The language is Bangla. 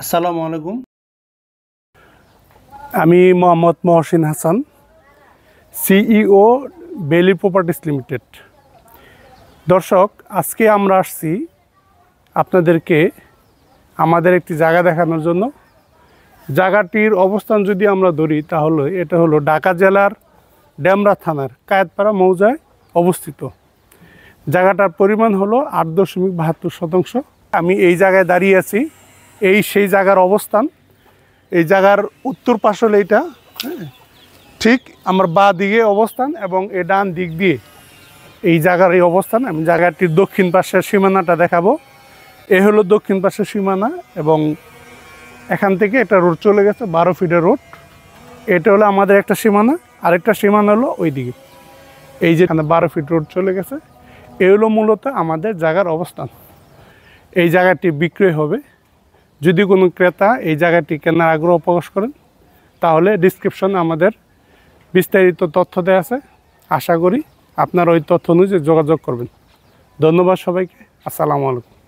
আসসালামু আলাইকুম। আমি মোহাম্মদ মহসিন হাসান, সিইও বেলি প্রপার্টিস লিমিটেড। দর্শক, আজকে আমরা আসছি আপনাদেরকে আমাদের একটি জায়গা দেখানোর জন্য। জায়গাটির অবস্থান যদি আমরা ধরি তাহলে এটা হলো ঢাকা জেলার ডেমরা থানার কায়েতপাড়া মৌজায় অবস্থিত। জায়গাটার পরিমাণ হলো 8.72 শতাংশ। আমি এই জায়গায় দাঁড়িয়ে আছি, এই সেই জায়গার অবস্থান। এই জায়গার উত্তর পাশ হলো এইটা, ঠিক আমার বাঁ দিকে অবস্থান, এবং এই ডান দিক দিয়ে এই জায়গার এই অবস্থান। আমি জায়গাটির দক্ষিণ পাশের সীমানাটা দেখাবো। এ হলো দক্ষিণ পাশের সীমানা, এবং এখান থেকে একটা রোড চলে গেছে, 12 ফিটের রোড। এটা হলো আমাদের একটা সীমানা, আরেকটা সীমানা হলো ওই দিকে, এই যে 12 ফিট রোড চলে গেছে। এ হলো মূলত আমাদের জায়গার অবস্থান। এই জায়গাটি বিক্রয় হবে। যদি কোনো ক্রেতা এই জায়গাটি কেনার আগ্রহ প্রকাশ করেন তাহলে ডিসক্রিপশনে আমাদের বিস্তারিত তথ্য দেওয়া আছে। আশা করি আপনারা ওই তথ্য অনুযায়ী যোগাযোগ করবেন। ধন্যবাদ সবাইকে। আসসালামু আলাইকুম।